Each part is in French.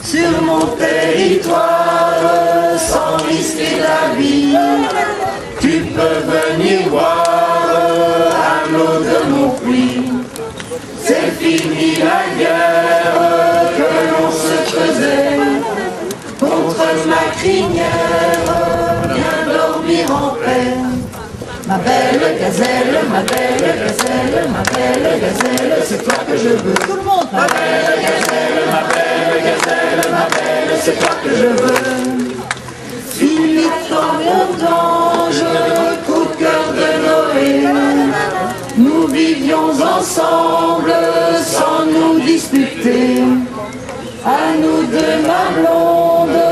sur mon territoire, sans risquer la vie. Tu peux venir voir à l'eau de mon puits. C'est fini la guerre que l'on se faisait contre ma crinière. Viens dormir en paix. Ma belle gazelle, ma belle gazelle, ma belle gazelle, c'est toi que je veux. Tout le monde, ma belle gazelle, ma belle gazelle, ma belle, c'est toi que je veux. Philippe dans mon ange, coup de cœur de Noé, nous vivions ensemble sans nous disputer. À nous deux, ma blonde,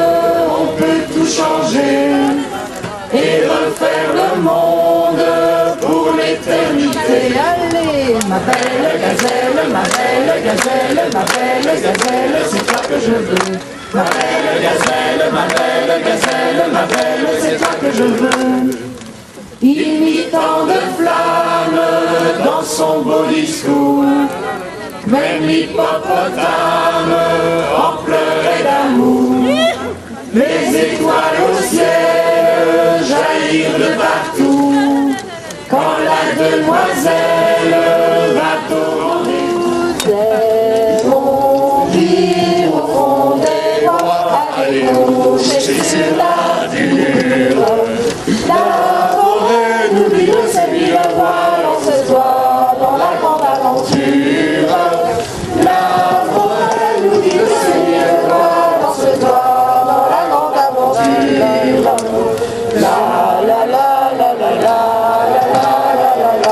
on peut tout changer et refaire le monde pour l'éternité. Allez, ma belle gazelle, ma belle gazelle, ma belle gazelle, c'est toi que je veux. Ma belle gazelle, ma belle gazelle, ma belle, c'est toi que je veux. Il mit tant de flammes dans son beau discours, même l'hippopotame en pleurait d'amour. Les étoiles au ciel jaillirent de partout, quand la demoiselle va au rendez-vous. On vit au fond des bois, allez coucher sur la dure. La forêt nous dit de séduire le voile, on se voit dans la grande aventure. La forêt nous dit de séduire le voile, on se voit dans la grande aventure. La la la la la la la la la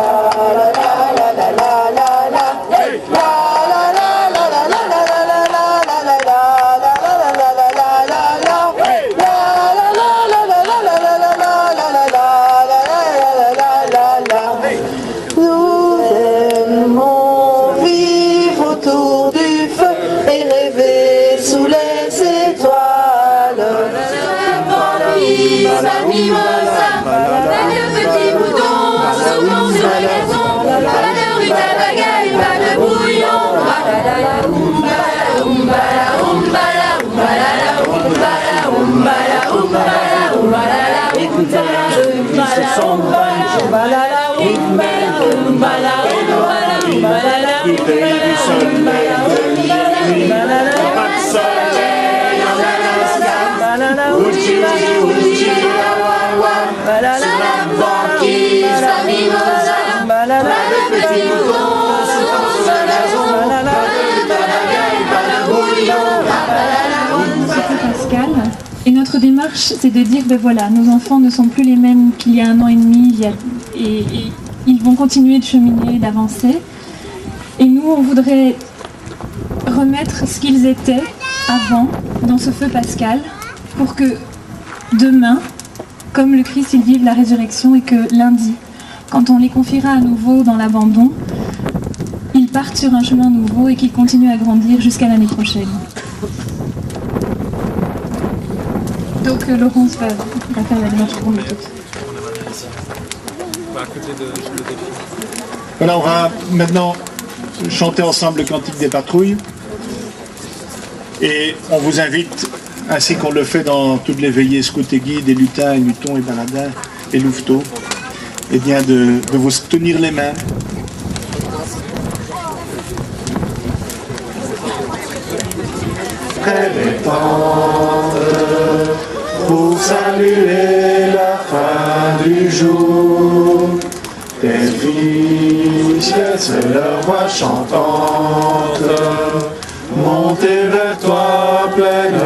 Et notre démarche, c'est de dire, ben voilà, nos enfants ne sont plus les mêmes qu'il y a 1 an et demi, et ils vont continuer de cheminer, d'avancer. Et nous, on voudrait remettre ce qu'ils étaient avant dans ce feu pascal, pour que demain, comme le Christ, ils vivent la résurrection, et que lundi, quand on les confiera à nouveau dans l'abandon, ils partent sur un chemin nouveau et qu'ils continuent à grandir jusqu'à l'année prochaine. Donc Laurence va faire la démarche pour nous tous. Voilà, on va maintenant chanter ensemble le cantique des patrouilles. Et on vous invite, ainsi qu'on le fait dans toutes les veillées scouts et guides, et lutins, et lutons, et baladins, et louveteaux, et bien de vous tenir les mains. Près des tentes, pour saluer la fin du jour, des filles, c'est leur voix chantante, montez vers toi pleine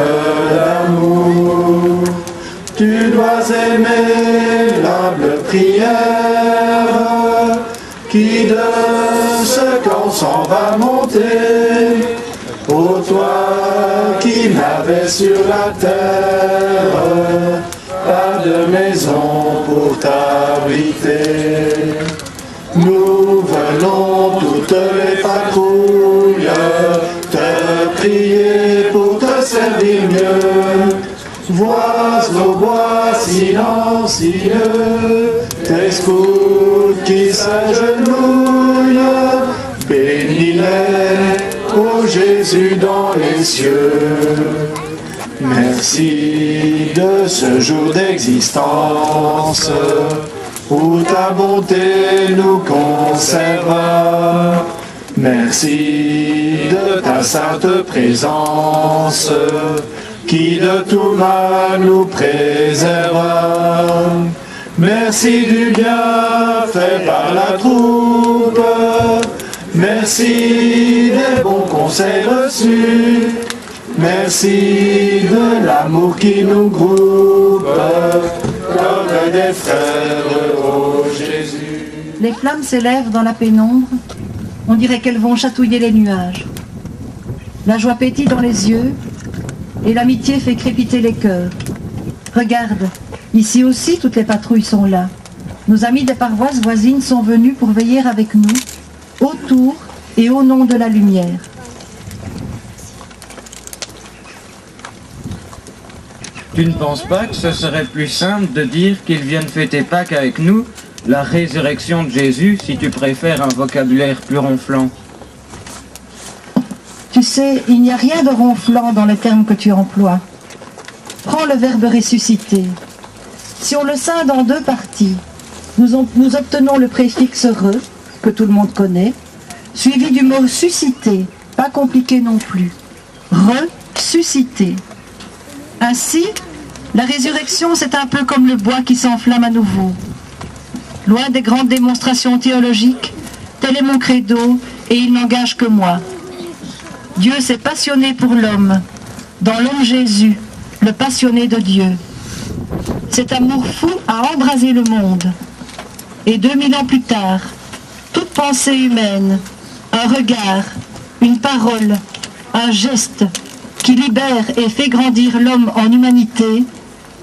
d'amour. Tu dois aimer l'humble prière qui de ce qu'on s'en va monter. Ô toi qui n'avais sur la terre pas de maison pour t'abriter, nous venons toutes les patrouilles te prier pour te servir mieux. Vois au bois silencieux tes scouts qui s'agenouillent, bénis-les. ô Jésus dans les cieux. Merci de ce jour d'existence où ta bonté nous conserve. Merci de ta sainte présence qui de tout mal nous préserve. Merci du bien fait par la troupe. Merci des bons conseils reçus. Merci de l'amour qui nous groupe comme des frères, ô Jésus. Les flammes s'élèvent dans la pénombre. On dirait qu'elles vont chatouiller les nuages. La joie pétille dans les yeux et l'amitié fait crépiter les cœurs. Regarde, ici aussi toutes les patrouilles sont là. Nos amis des paroisses voisines sont venus pour veiller avec nous, autour et au nom de la lumière. Tu ne penses pas que ce serait plus simple de dire qu'ils viennent fêter Pâques avec nous, la résurrection de Jésus, si tu préfères un vocabulaire plus ronflant? Tu sais, il n'y a rien de ronflant dans les termes que tu emploies. Prends le verbe ressusciter. Si on le scinde en deux parties, nous obtenons le préfixe re, que tout le monde connaît, suivi du mot susciter, pas compliqué non plus. Ressusciter. Ainsi, la résurrection, c'est un peu comme le bois qui s'enflamme à nouveau. Loin des grandes démonstrations théologiques, tel est mon credo et il n'engage que moi. Dieu s'est passionné pour l'homme, dans l'homme Jésus, le passionné de Dieu. Cet amour fou a embrasé le monde. Et 2000 ans plus tard, toute pensée humaine, un regard, une parole, un geste qui libère et fait grandir l'homme en humanité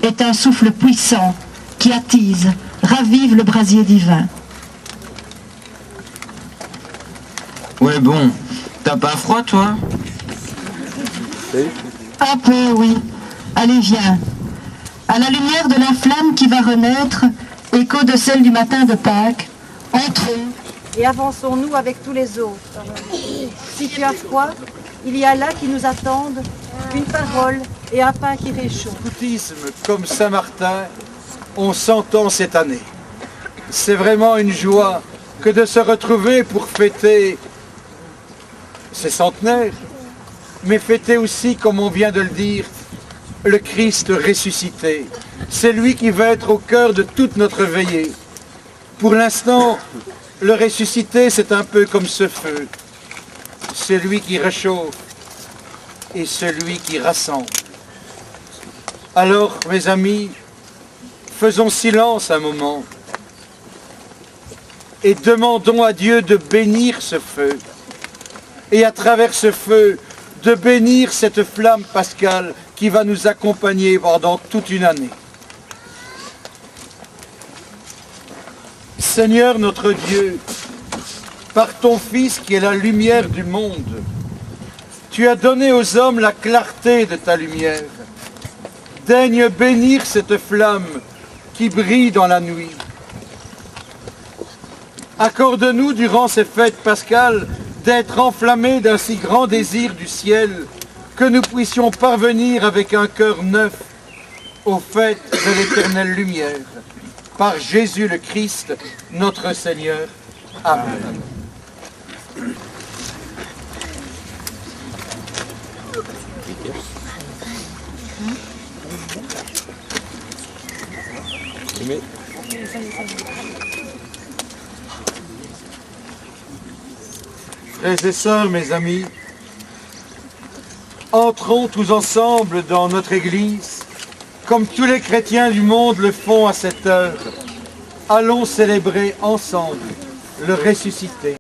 est un souffle puissant qui attise, ravive le brasier divin. Ouais bon, t'as pas froid toi? Un peu, oui. Allez, viens. À la lumière de la flamme qui va renaître, écho de celle du matin de Pâques, entrons et avançons-nous avec tous les autres. Si tu as froid, il y a là qui nous attendent une parole et un pain qui réchauffe. Scoutisme comme Saint-Martin, on s'entend cette année. C'est vraiment une joie que de se retrouver pour fêter ces centenaires, mais fêter aussi, comme on vient de le dire, le Christ ressuscité. C'est lui qui va être au cœur de toute notre veillée. Pour l'instant, le ressuscité, c'est un peu comme ce feu. Celui qui réchauffe et celui qui rassemble. Alors, mes amis, faisons silence un moment et demandons à Dieu de bénir ce feu. Et à travers ce feu, de bénir cette flamme pascale qui va nous accompagner pendant toute une année. Seigneur notre Dieu, par ton Fils qui est la lumière du monde, tu as donné aux hommes la clarté de ta lumière. Daigne bénir cette flamme qui brille dans la nuit. Accorde-nous durant ces fêtes pascales d'être enflammés d'un si grand désir du ciel que nous puissions parvenir avec un cœur neuf aux fêtes de l'éternelle lumière. Par Jésus le Christ, notre Seigneur. Amen. Frères et sœurs, mes amis, entrons tous ensemble dans notre Église, comme tous les chrétiens du monde le font à cette heure. Allons célébrer ensemble le ressuscité.